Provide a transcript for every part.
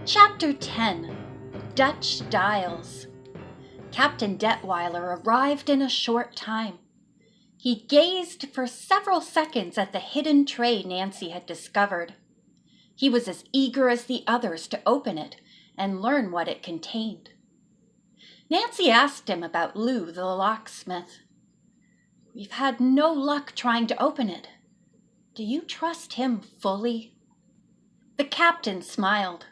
Chapter 10. Dutch Dials. Captain Detweiler arrived in a short time. He gazed for several seconds at the hidden tray Nancy had discovered. He was as eager as the others to open it and learn what it contained. Nancy asked him about Lou the locksmith. "We've had no luck trying to open it. Do you trust him fully?" The captain smiled.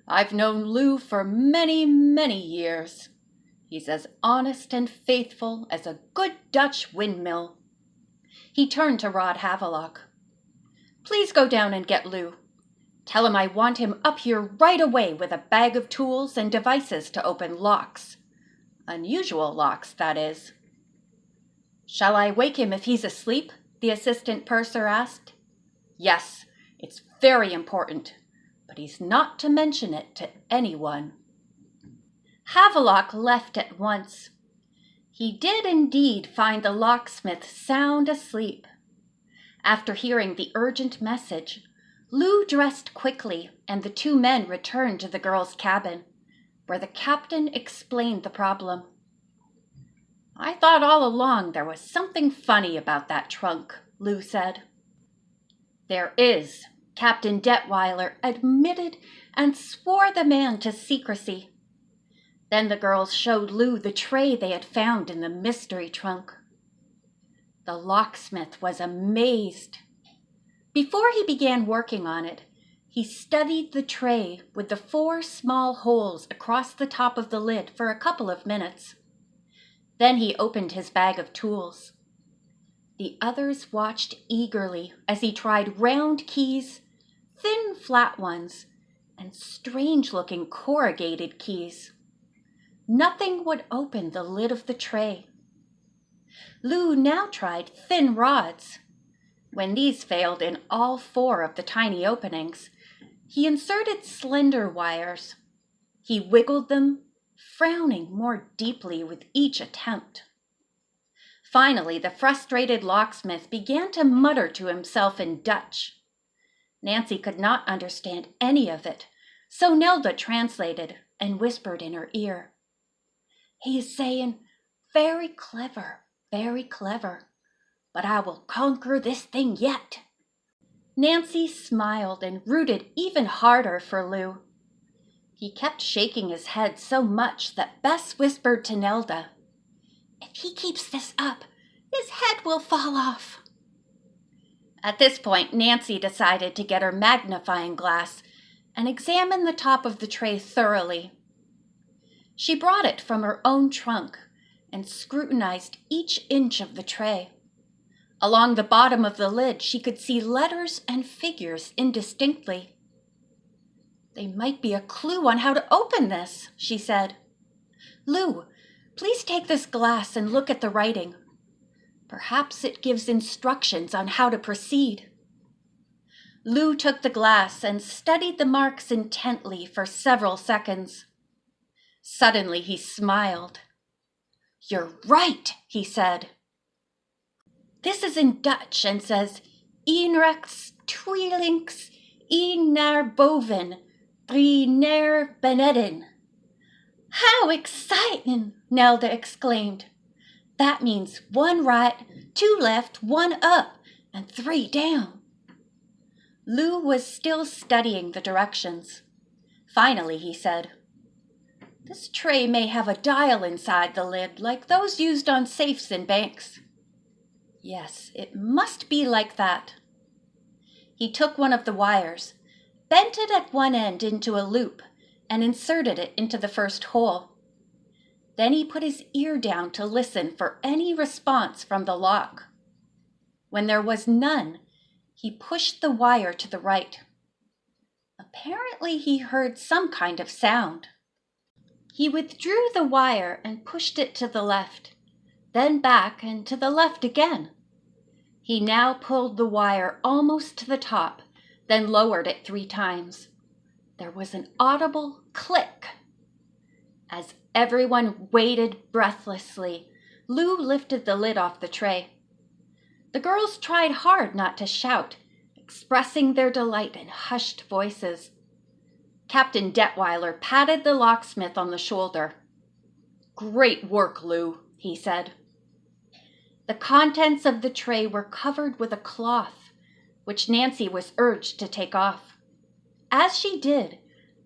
"I've known Lou for many, many years. He's as honest and faithful as a good Dutch windmill." He turned to Rod Havelock. "Please go down and get Lou. Tell him I want him up here right away with a bag of tools and devices to open locks. Unusual locks, that is." "Shall I wake him if he's asleep?" the assistant purser asked. "Yes, it's very important, but he's not to mention it to anyone." Havelock left at once. He did indeed find the locksmith sound asleep. After hearing the urgent message, Lou dressed quickly and the two men returned to the girls' cabin, where the captain explained the problem. "I thought all along there was something funny about that trunk," Lou said. "There is," Captain Detweiler admitted and swore the man to secrecy. Then the girls showed Lou the tray they had found in the mystery trunk. The locksmith was amazed. Before he began working on it, he studied the tray with the 4 small holes across the top of the lid for a couple of minutes. Then he opened his bag of tools. The others watched eagerly as he tried round keys, thin flat ones, and strange-looking corrugated keys. Nothing would open the lid of the tray. Lou now tried thin rods. When these failed in all 4 of the tiny openings, he inserted slender wires. He wiggled them, frowning more deeply with each attempt. Finally, the frustrated locksmith began to mutter to himself in Dutch. Nancy could not understand any of it, so Nelda translated and whispered in her ear. "He is saying, 'Very clever, but I will conquer this thing yet.'" Nancy smiled and rooted even harder for Lou. He kept shaking his head so much that Bess whispered to Nelda, "If he keeps this up, his head will fall off." At this point, Nancy decided to get her magnifying glass and examine the top of the tray thoroughly. She brought it from her own trunk and scrutinized each inch of the tray. Along the bottom of the lid, she could see letters and figures indistinctly. "They might be a clue on how to open this," she said. "Lou, please take this glass and look at the writing. Perhaps it gives instructions on how to proceed." Lou took the glass and studied the marks intently for several seconds. Suddenly he smiled. "You're right," he said. "This is in Dutch and says, 'Een rechts, twee links, een naar boven, 3 naar beneden.'" "How exciting!" Nelda exclaimed. "That means 1 right, 2 left, 1 up, and 3 down." Lou was still studying the directions. Finally, he said, "This tray may have a dial inside the lid, like those used on safes in banks." "Yes, it must be like that." He took one of the wires, bent it at one end into a loop, and inserted it into the first hole. Then he put his ear down to listen for any response from the lock. When there was none, he pushed the wire to the right. Apparently, he heard some kind of sound. He withdrew the wire and pushed it to the left, then back and to the left again. He now pulled the wire almost to the top, then lowered it 3 times. There was an audible click. As everyone waited breathlessly, Lou lifted the lid off the tray. The girls tried hard not to shout, expressing their delight in hushed voices. Captain Detweiler patted the locksmith on the shoulder. "Great work, Lou," he said. The contents of the tray were covered with a cloth, which Nancy was urged to take off. As she did,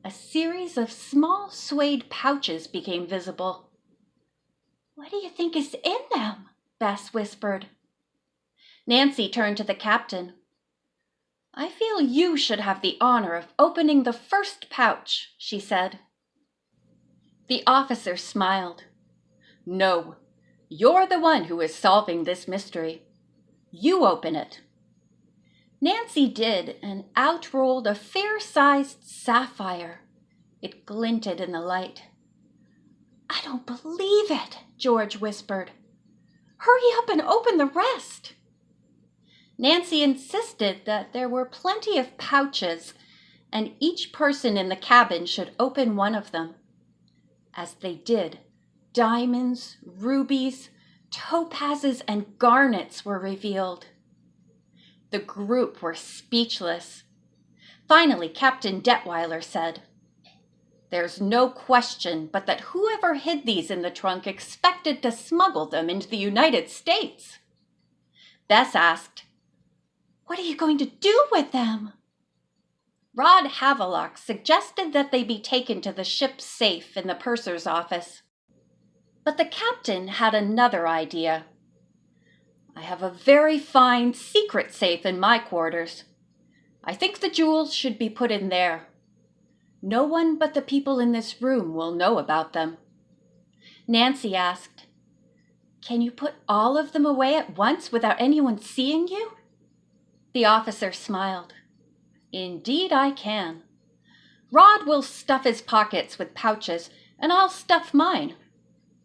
a series of small suede pouches became visible. "What do you think is in them?" Bess whispered. Nancy turned to the captain. "I feel you should have the honor of opening the first pouch," she said. The officer smiled. "No, you're the one who is solving this mystery. You open it." Nancy did, and out rolled a fair-sized sapphire. It glinted in the light. "I don't believe it," George whispered. "Hurry up and open the rest." Nancy insisted that there were plenty of pouches, and each person in the cabin should open one of them. As they did, diamonds, rubies, topazes, and garnets were revealed. The group were speechless. Finally, Captain Detweiler said, "There's no question but that whoever hid these in the trunk expected to smuggle them into the United States." Bess asked, "What are you going to do with them?" Rod Havelock suggested that they be taken to the ship's safe in the purser's office. But the captain had another idea. "I have a very fine secret safe in my quarters. I think the jewels should be put in there. No one but the people in this room will know about them." Nancy asked, "Can you put all of them away at once without anyone seeing you?" The officer smiled. "Indeed I can. Rod will stuff his pockets with pouches, and I'll stuff mine.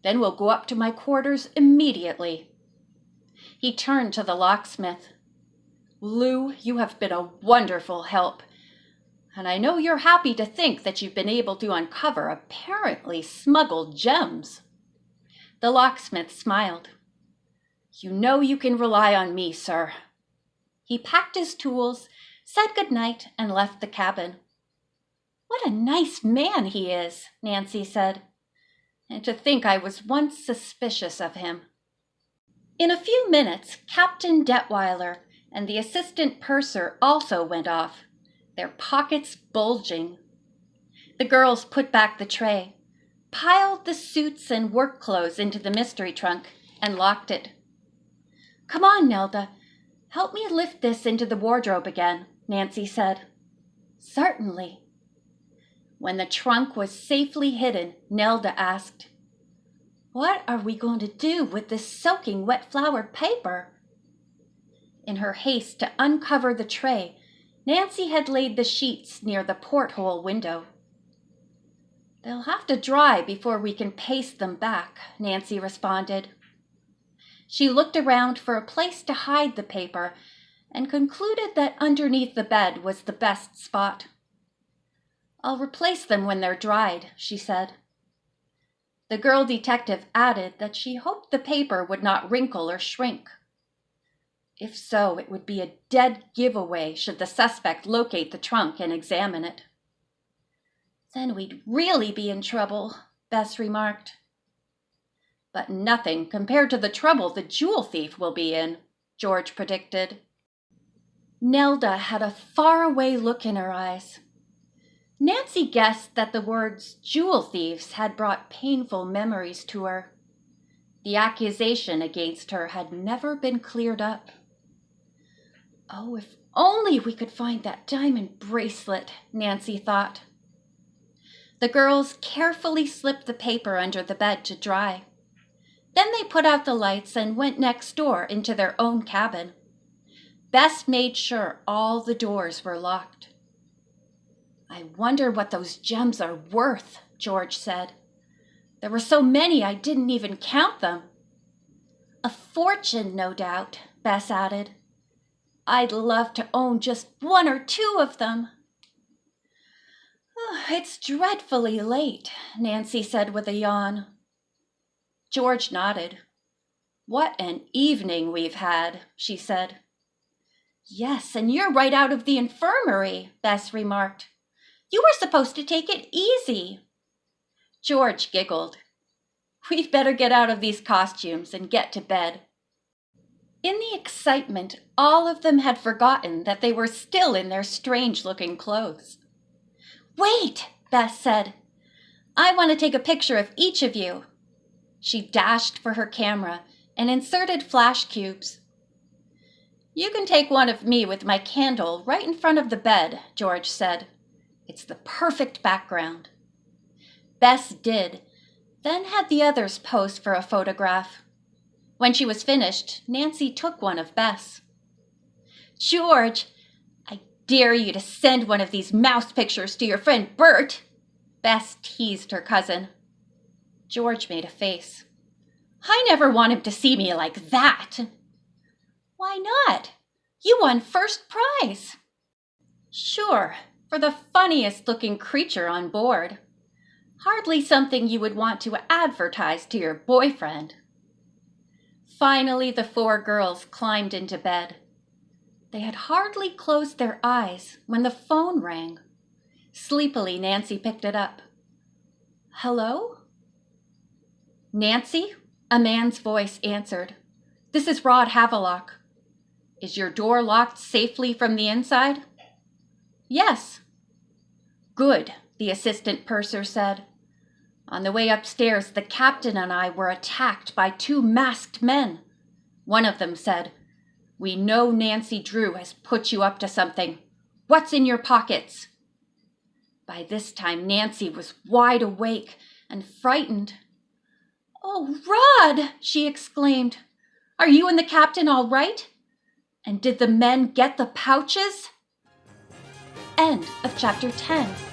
Then we'll go up to my quarters immediately." He turned to the locksmith. "Lou, you have been a wonderful help, and I know you're happy to think that you've been able to uncover apparently smuggled gems." The locksmith smiled. "You know you can rely on me, sir." He packed his tools, said good night, and left the cabin. "What a nice man he is," Nancy said. "And to think I was once suspicious of him." In a few minutes, Captain Detweiler and the assistant purser also went off, their pockets bulging. The girls put back the tray, piled the suits and work clothes into the mystery trunk, and locked it. "Come on, Nelda. Help me lift this into the wardrobe again," Nancy said. "Certainly." When the trunk was safely hidden, Nelda asked, "What are we going to do with this soaking wet flowered paper?" In her haste to uncover the tray, Nancy had laid the sheets near the porthole window. "They'll have to dry before we can paste them back," Nancy responded. She looked around for a place to hide the paper and concluded that underneath the bed was the best spot. "I'll replace them when they're dried," she said. The girl detective added that she hoped the paper would not wrinkle or shrink. If so, it would be a dead giveaway should the suspect locate the trunk and examine it. "Then we'd really be in trouble," Bess remarked. "But nothing compared to the trouble the jewel thief will be in," George predicted. Nelda had a faraway look in her eyes. Nancy guessed that the words jewel thieves had brought painful memories to her. The accusation against her had never been cleared up. "Oh, if only we could find that diamond bracelet," Nancy thought. The girls carefully slipped the paper under the bed to dry. Then they put out the lights and went next door into their own cabin. Bess made sure all the doors were locked. "I wonder what those gems are worth," George said. "There were so many I didn't even count them." "A fortune, no doubt," Bess added. "I'd love to own just one or two of them." "It's dreadfully late," Nancy said with a yawn. George nodded. "What an evening we've had," she said. "Yes, and you're right out of the infirmary," Bess remarked. You were supposed to take it easy." George giggled. "We'd better get out of these costumes and get to bed." In the excitement, all of them had forgotten that they were still in their strange-looking clothes. "Wait," Bess said. "I want to take a picture of each of you." She dashed for her camera and inserted flash cubes. "You can take one of me with my candle right in front of the bed," George said. "It's the perfect background." Bess did, then had the others pose for a photograph. When she was finished, Nancy took one of Bess. "George, I dare you to send one of these mouse pictures to your friend Bert," Bess teased her cousin. George made a face. "I never want him to see me like that." "Why not? You won first prize." "Sure, for the funniest-looking creature on board. Hardly something you would want to advertise to your boyfriend." Finally, the 4 girls climbed into bed. They had hardly closed their eyes when the phone rang. Sleepily, Nancy picked it up. "Hello?" "Nancy?" a man's voice answered. "This is Rod Havelock. Is your door locked safely from the inside?" "Yes." "Good," the assistant purser said. "On the way upstairs, the captain and I were attacked by 2 masked men. One of them said, 'We know Nancy Drew has put you up to something. What's in your pockets?' By this time, Nancy was wide awake and frightened. "Oh, Rod!" she exclaimed. "Are you and the captain all right? And did the men get the pouches?" End of chapter 10.